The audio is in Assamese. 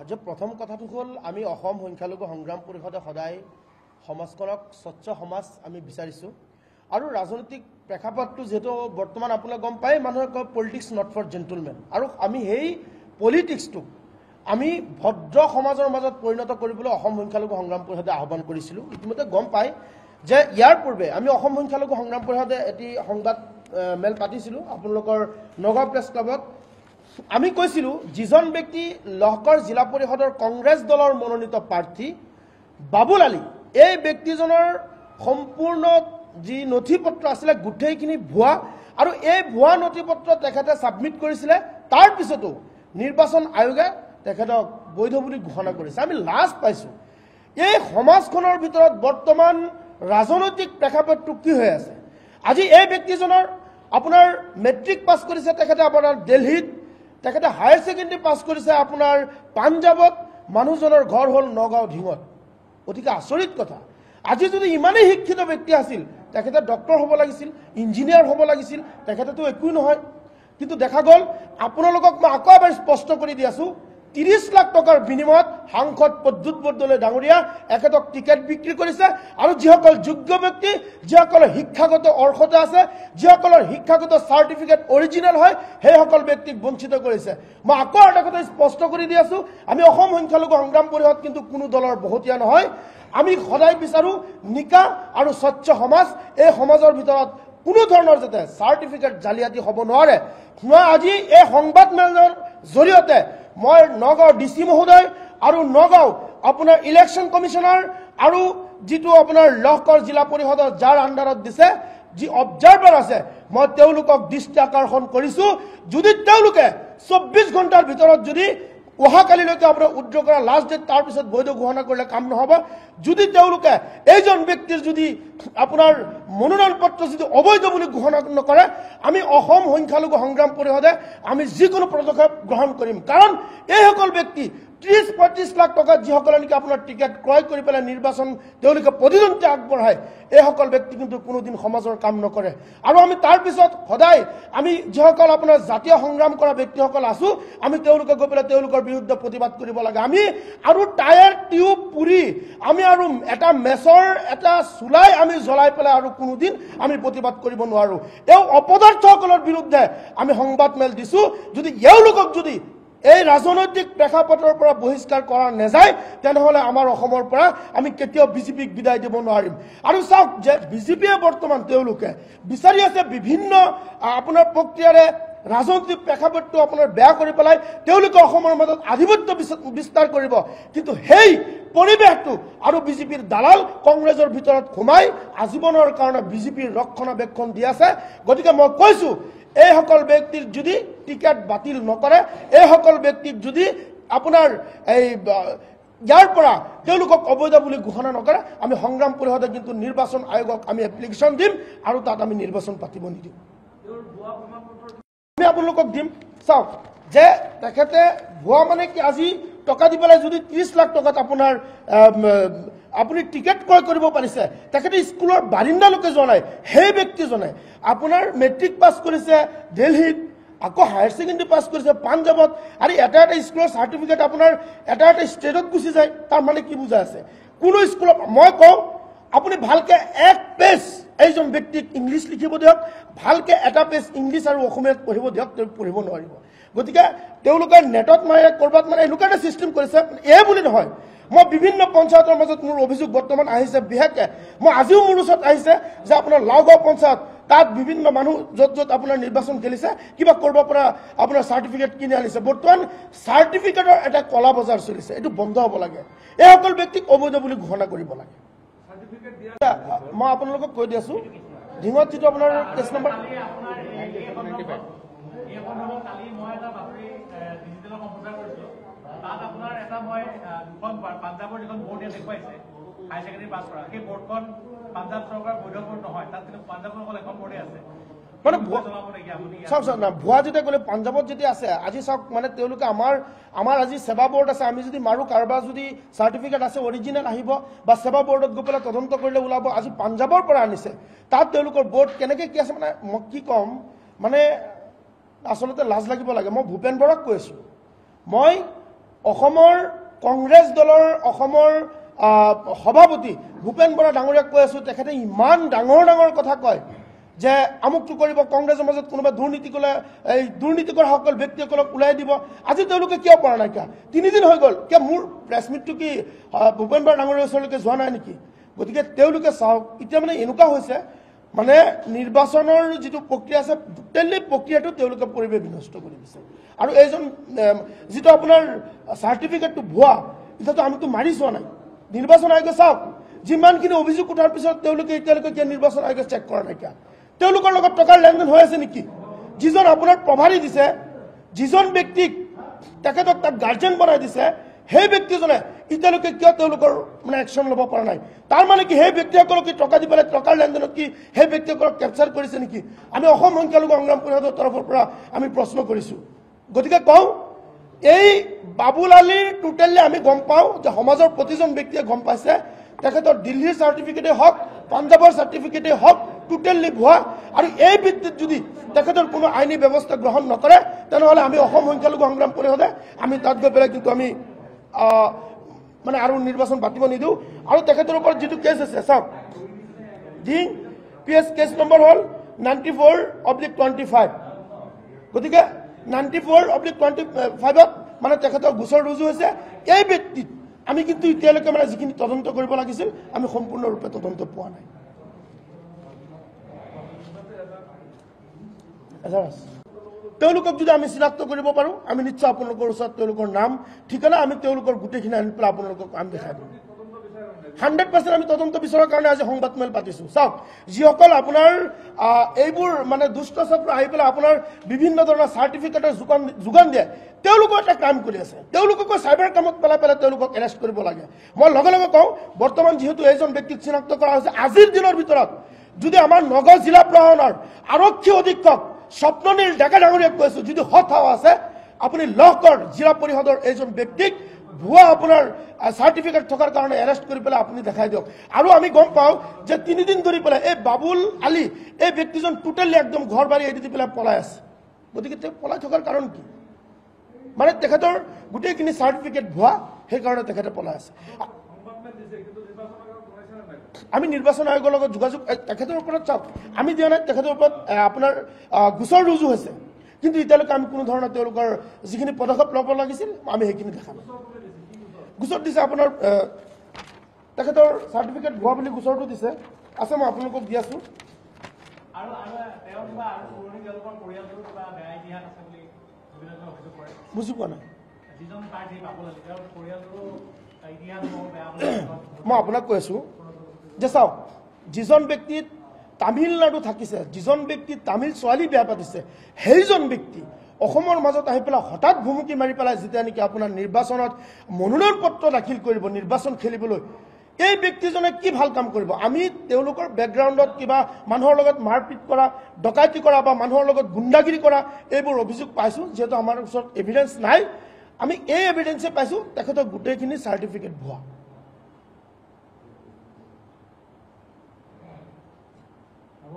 যে প্ৰথম কথাটো হ'ল আমি অসম সংখ্যালঘু সংগ্ৰাম পৰিষদে সদায় সমাজখনক স্বচ্ছ সমাজ আমি বিচাৰিছোঁ আৰু ৰাজনৈতিক প্ৰেক্ষাপটটো যেটো বৰ্তমান আপোনালোকে গম পায় মানুহে কয় পলিটিক্স নট ফৰ জেন্টলমেন আৰু আমি সেই পলিটিক্সটো আমি ভদ্ৰ সমাজৰ মাজত পৰিণত কৰিবলৈ অসম সংখ্যালঘু সংগ্ৰাম পৰিষদে আহ্বান কৰিছিলোঁ ইতিমধ্যে গম পায় যে ইয়াৰ পূৰ্বে আমি অসম সংখ্যালঘু সংগ্ৰাম পৰিষদে এটি সংবাদ মেল পাতিছিলোঁ আপোনালোকৰ নগাঁও প্ৰেছ ক্লাবত আমি কৈছিলোঁ যিজন ব্যক্তি লহকৰ জিলা পৰিষদৰ কংগ্ৰেছ দলৰ মনোনীত প্ৰাৰ্থী বাবুল আলী এই ব্যক্তিজনৰ সম্পূৰ্ণ যি নথিপত্ৰ আছিল গুটেইখিনি ভুৱা আৰু এই ভুৱা নথিপত্ৰ তেখেতে সাবমিট কৰিছিল তাৰ পিছতো নিৰ্বাচন আয়োগে তেখেতক বৈধ বুলি ঘোষণা কৰিছে আমি লাজ পাইছোঁ এই সমাজখনৰ ভিতৰত বৰ্তমান ৰাজনৈতিক প্ৰেক্ষাপটটো কি হৈ আছে আজি এই ব্যক্তিজনৰ আপোনাৰ মেট্ৰিক পাছ কৰিছে তেখেতে আপোনাৰ দিল্লীত তেখেতে হায়াৰ সেকেন্ডাৰী পাছ কৰিছে আপোনাৰ পাঞ্জাবত মানুহজনৰ ঘৰ হ'ল নগাঁও ঢিঙত অতিকে আচৰিত কথা আজি যদি ইমানেই শিক্ষিত ব্যক্তি আছিল তেখেতে ডক্টৰ হ'ব লাগিছিল ইঞ্জিনিয়াৰ হ'ব লাগিছিল তেখেতেতো একোই নহয় কিন্তু দেখা গ'ল আপোনালোকক মই আকৌ এবাৰ স্পষ্ট কৰি দি আছো 30 লাখ টকাৰ বিনিময়ত সাংসদ প্ৰদ্যুৎ বৰদলৈ ডাঙৰীয়া একেতক টিকেট বিক্ৰী কৰিছে আৰু যিসকল যোগ্য ব্যক্তি যিসকলৰ শিক্ষাগত অৰ্হতা আছে যিসকলৰ শিক্ষাগত সাৰ্টিফিকেট অৰিজিনেল হয় সেইসকল ব্যক্তিক বঞ্চিত কৰিছে মই আকৌ এটা কথা স্পষ্ট কৰি দি আছো আমি অসম সংখ্যালঘু সংগ্ৰাম পৰিষদ কিন্তু কোনো দলৰ বহুতীয়া নহয় আমি সদায় বিচাৰো নিকা আৰু স্বচ্ছ সমাজ এই সমাজৰ ভিতৰত কোনো ধৰণৰ যাতে সাৰ্টিফিকেট জালিয়াতি হ'ব নোৱাৰে মই আজি এই সংবাদ মেলৰ জৰিয়তে মই নগাঁও ডিসি মহোদয় আৰু নগাঁও আপোনাৰ ইলেকশন কমিশনাৰ আৰু যেটো আপোনাৰ লহকৰ জিলা পৰিষদৰ যাৰ আন্ডাৰত দিছে যি অবজাৰ্ভাৰ আছে মই তেওঁলোকক দৃষ্টি আকৰ্ষণ কৰিছো যদি তেওঁলোকে 24 ঘণ্টাৰ ভিতৰত যদি ওহাকালিলৈকে আপোনাৰ উদ্ৰ কৰা লাষ্ট ডেট তাৰ পিছত বৈধ ঘোষণা কৰিলে কাম নহব যদি তেওঁলোকে এইজন ব্যক্তিৰ যদি আপোনাৰ মনোনয়ন পত্ৰ যদি অবৈধ বুলি ঘোষণা নকৰে আমি অসম সংখ্যালঘু সংগ্ৰাম পৰিষদে আমি যিকোনো পদক্ষেপ গ্ৰহণ কৰিম কাৰণ এই সকল ব্যক্তি 30-35 লাখ টকা যিসকলে নেকি আপোনাৰ টিকেট ক্ৰয় কৰি পেলাই নিৰ্বাচন তেওঁলোকে প্ৰতিদ্বন্দ্বিতা আগবঢ়ায় এই সকল ব্যক্তি কিন্তু কোনোদিন সমাজৰ কাম নকৰে আৰু আমি তাৰ পিছত সদায় আমি যিসকল আপোনাৰ জাতীয় সংগ্ৰাম কৰা ব্যক্তিসকল আছো আমি তেওঁলোকে গৈ পেলাই তেওঁলোকৰ বিৰুদ্ধে প্ৰতিবাদ কৰিব লাগে আমি আৰু টায়াৰ টিউব পুৰি আমি আৰু এটা মেছৰ এটা চুলাই আমি জ্বলাই পেলাই আৰু কোনোদিন আমি প্ৰতিবাদ কৰিব নোৱাৰো এই অপদাৰ্থসকলৰ বিৰুদ্ধে আমি সংবাদ মেল দিছো যদি এওঁলোকক যদি এই ৰাজনৈতিক প্ৰেক্ষাপটৰ পৰা বহিষ্কাৰ কৰা নাযায় তেনেহলে আমাৰ অসমৰ পৰা আমি কেতিয়াও বিজেপিক বিদায় দিব নোৱাৰিম আৰু চাওক যে বিজেপিয়ে বৰ্তমান তেওঁলোকে বিচাৰি আছে বিভিন্ন আপোনাৰ প্ৰক্ৰিয়াৰে ৰাজনৈতিক প্ৰেক্ষাপটটো আপোনাৰ বেয়া কৰি পেলাই তেওঁলোকে অসমৰ মাজত আধিপত্য বিস্তাৰ কৰিব কিন্তু সেই পৰিবেশটো আৰু বিজেপিৰ দালাল কংগ্ৰেছৰ ভিতৰত সোমাই আজীৱনৰ কাৰণে বিজেপিৰ ৰক্ষণাবেক্ষণ দি আছে গতিকে মই কৈছো এই সকল ব্যক্তিৰ যদি টিকেট বাতিল নকৰে এই সকল ব্যক্তিক যদি আপোনাৰ এই ইয়াৰ পৰা তেওঁলোকক অবৈধ বুলি ঘোষণা নকৰে আমি সংগ্ৰাম পৰিষদে কিন্তু নিৰ্বাচন আয়োগক আমি এপ্লিকেশন দিম আৰু তাত আমি নিৰ্বাচন পাতিব নিদিম আমি আপোনালোকক দিম চাওক যে তেখেতে ভুৱা মানে কি আজি টকা দি পেলাই যদি 30 লাখ টকাত আপোনাৰ আপুনি টিকেট ক্ৰয় কৰিব পাৰিছে তেখেতে স্কুলৰ বাৰিন্দালৈকে যোৱা নাই সেই ব্যক্তিজনে আপোনাৰ মেট্ৰিক পাছ কৰিছে দিল্লীত আকৌ হায়াৰ সেকেন্ডাৰী পাছ কৰিছে পাঞ্জাবত আৰু এটা স্কুলৰ সাৰ্টিফিকেট আপোনাৰ এটা ষ্টেটত গুচি যায় তাৰ মানে কি বুজা আছে কোনো স্কুলত মই কওঁ আপুনি ভালকে এক পেজ এইজন ব্যক্তিক ইংলিছ লিখিব দিয়ক ভালকে এটা পেজ ইংলিছ আৰু অসমীয়াত পঢ়িব দিয়ক তেওঁ পঢ়িব নোৱাৰিব গতিকে তেওঁলোকে নেটত মাৰে কৰবাত মানে এনেকুৱা এটা সিস্টেম কৰিছে এই বুলি নহয় মই বিভিন্ন পঞ্চায়তৰ মাজত মোৰ অভিযোগ বৰ্তমান আহিছে বিহেকে মই আজিও মোৰ ওচৰত আহিছে যে আপোনাৰ লাওগাঁও পঞ্চায়ত তাত বিভিন্ন মানুহ যত যত আপোনাৰ নিৰ্বাচন খেলিছে কিবা কৰিব পৰা আপোনাৰ সাৰ্টিফিকেট কিনে আনিছে বৰ্তমান সাৰ্টিফিকেটৰ এটা কলা বজাৰ চলিছে এইটো বন্ধ হ'ব লাগে এই সকল ব্যক্তিক অবৈধ বুলি ঘোষণা কৰিব লাগে মই আপোনালোকক কৈ দি আছো ঢিঙত যেটো আপোনাৰ কেছ নম্বৰ তাত আপোনাৰ এটা মই দুখন পাঞ্জাবৰ যিখন বোৰ্ড দেখুৱাইছে হাই ছেকেণ্ডাৰী পাছ কৰা সেই বোৰ্ডখন পাঞ্জাব চৰকাৰ বৈধ বোৰ্ড নহয় তাত কিন্তু পাঞ্জাবৰ অকল এখন বোৰ্ডে আছে মানে চাওক চাওক না ভুৱা যেতিয়া গ'লে পাঞ্জাবত যদি আছে আজি চাওক মানে তেওঁলোকে আমাৰ আজি সেৱা বোৰ্ড আছে আমি যদি মাৰো কাৰোবাৰ যদি সাৰ্টিফিকেট আছে অৰিজিনেল আহিব বা সেৱা বোৰ্ডত গৈ পেলাই তদন্ত কৰিলে ওলাব আজি পাঞ্জাবৰ পৰা আনিছে তাত তেওঁলোকৰ বোৰ্ড কেনেকৈ কি আছে মানে মই কি ক'ম মানে আচলতে লাজ লাগিব লাগে মই ভূপেন বৰাক কৈ আছো মই অসমৰ কংগ্ৰেছ দলৰ অসমৰ সভাপতি ভূপেন বৰা ডাঙৰীয়াক কৈ আছোঁ, তেখেতে ইমান ডাঙৰ ডাঙৰ কথা কয় যে আমুকটো কৰিব, কংগ্ৰেছৰ মাজত কোনোবা দুৰ্নীতি ক'লে এই দুৰ্নীতি কৰাসকল ব্যক্তিসকলক ওলাই দিব। আজি তেওঁলোকে কিয় পৰা নাইকিয়া? 3 দিন হৈ গ'ল, কিয় মোৰ প্ৰেছ মিটটো কি ভূপেন বৰা ডাঙৰীয়াৰ ওচৰলৈকে যোৱা নাই নেকি? গতিকে তেওঁলোকে চাওক, এতিয়া মানে এনেকুৱা হৈছে মানে নিৰ্বাচনৰ যিটো প্ৰক্ৰিয়া আছে টোটেলি প্ৰক্ৰিয়াটো তেওঁলোকে পৰিৱেশ বিনষ্ট কৰি দিছে। আৰু এইজন যিটো আপোনাৰ চাৰ্টিফিকেটটো ভুৱা, এতিয়াতো আমিতো মাৰি চোৱা নাই। নিৰ্বাচন আয়োগে চাওক, যিমানখিনি অভিযোগ উঠাৰ পিছত তেওঁলোকে এতিয়ালৈকে কিয় নিৰ্বাচন আয়োগে চেক কৰা নাইকিয়া? তেওঁলোকৰ লগত টকাৰ লেনদেন হৈ আছে নেকি? যিজন আপোনাৰ প্ৰভাৰী দিছে, যিজন ব্যক্তিক তেখেতক তাত গাৰ্জেন বনাই দিছে, সেই ব্যক্তিজনে এতিয়ালৈকে কিয় তেওঁলোকৰ মানে একশ্যন ল'ব পৰা নাই? তাৰ মানে কি সেই ব্যক্তিসকলক কি টকা দি পেলাই টকাৰ লেনদেনত কি সেই ব্যক্তিসকলক কেপচাৰ কৰিছে নেকি? আমি অসম সংখ্যালঘু সংগ্ৰাম পৰিষদৰ তৰফৰ পৰা আমি প্ৰশ্ন কৰিছোঁ। গতিকে কওঁ, এই বাবুল আলীৰ টোটেলি আমি গম পাওঁ যে সমাজৰ প্ৰতিজন ব্যক্তিয়ে গম পাইছে তেখেতৰ দিল্লীৰ চাৰ্টিফিকেটেই হওক, পাঞ্জাৱৰ চাৰ্টিফিকেটেই হওক, টোটেলি ভুৱা। আৰু এই ভিত্তিত যদি তেখেতৰ কোনো আইনী ব্যৱস্থা গ্ৰহণ নকৰে, তেনেহ'লে আমি অসম সংখ্যালঘু সংগ্ৰাম পৰিষদে আমি তাত গৈ পেলাই কিন্তু আমি মানে আৰু নিৰ্বাচন পাতিব নিদিওঁ। আৰু তেখেতৰ ওপৰত যিটো কেছ আছে চাওক, যি PS কেছ নম্বৰ হ'ল 94/25। গতিকে 94/25ত মানে তেখেতৰ গোচৰ ৰুজু হৈছে। এই ব্যক্তিত আমি কিন্তু এতিয়ালৈকে মানে যিখিনি তদন্ত কৰিব লাগিছিল আমি সম্পূৰ্ণৰূপে তদন্ত পোৱা নাই। তেওঁলোকক যদি আমি চিনাক্ত কৰিব পাৰোঁ, আমি নিশ্চয় আপোনালোকৰ ওচৰত তেওঁলোকৰ নাম ঠিকনা আমি তেওঁলোকৰ গোটেইখিনি আনি পেলাই আপোনালোকক আমি দেখাই দিম। 100% আমি তদন্ত বিচৰাৰ কাৰণে আজি সংবাদমেল পাতিছোঁ। চাওক, যিসকল আপোনাৰ এইবোৰ মানে দুষ্ট চক্ৰ আহি পেলাই আপোনাৰ বিভিন্ন ধৰণৰ চাৰ্টিফিকেটৰ যোগান দিয়ে, তেওঁলোকৰ এটা কাম কৰি আছে। তেওঁলোককো চাইবাৰ কামত পেলাই পেলাই তেওঁলোকক এৰেষ্ট কৰিব লাগে। মই লগে লগে কওঁ, বৰ্তমান যিহেতু এইজন ব্যক্তিক চিনাক্ত কৰা হৈছে, আজিৰ দিনৰ ভিতৰত যদি আমাৰ নগাঁও জিলা প্ৰশাসনৰ আৰক্ষী অধীক্ষক স্বপ্ননীল ডেকা ডাঙৰীয়াক কৈছোঁ, যদি সৎ আছে আপুনি লহকৰ জিলা পৰিষদৰ এইজন ব্যক্তিক ভুৱা আপোনাৰ চাৰ্টিফিকেট থকাৰ কাৰণে এৰেষ্ট কৰি পেলাই আপুনি দেখাই দিয়ক। আৰু আমি গম পাওঁ যে 3 দিন ধৰি পেলাই এই বাবুল আলী এই ব্যক্তিজন টোটেলি একদম ঘৰ বাৰী এৰি দি পেলাই পলাই আছে। গতিকে তেওঁ পলাই থকাৰ কাৰণ কি? মানে তেখেতৰ গোটেইখিনি চাৰ্টিফিকেট ভুৱা, সেইকাৰণে তেখেতে পলাই আছে। আমি নিৰ্বাচন আয়োগৰ লগত যোগাযোগ তেখেতৰ ওপৰত চাওক, আমি দিয়া নাই, তেখেতৰ ওপৰত আপোনাৰ গোচৰ ৰুজু হৈছে, কিন্তু এতিয়ালৈকে আমি কোনো ধৰণৰ তেওঁলোকৰ যিখিনি পদক্ষেপ ল'ব লাগিছিল আমি সেইখিনি দেখা নাই। গোচৰ দিছে আপোনাৰ তেখেতৰ চাৰ্টিফিকেট ভুৱা বুলি গোচৰটো দিছে, আছে মই আপোনালোকক দি আছোঁ। বুজি পোৱা নাই, মই আপোনাক কৈ আছোঁ যে চাওক, যিজন ব্যক্তিত তামিলনাডু থাকিছে, যিজন ব্যক্তি তামিল ছোৱালী বিয়া পাতিছে, সেইজন ব্যক্তি অসমৰ মাজত আহি পেলাই হঠাৎ ভুমুকি মাৰি পেলাই যেতিয়া নেকি আপোনাৰ নিৰ্বাচনত মনোনয়ন পত্ৰ দাখিল কৰিব নিৰ্বাচন খেলিবলৈ, এই ব্যক্তিজনে কি ভাল কাম কৰিব? আমি তেওঁলোকৰ বেকগ্ৰাউণ্ডত কিবা মানুহৰ লগত মাৰপিট কৰা, ডকাইতি কৰা বা মানুহৰ লগত গুণ্ডাগিৰি কৰা এইবোৰ অভিযোগ পাইছোঁ। যিহেতু আমাৰ ওচৰত এভিডেন্স নাই, আমি এই এভিডেন্সে পাইছোঁ তেখেতৰ গোটেইখিনি চাৰ্টিফিকেট ভুৱা। হ'ব।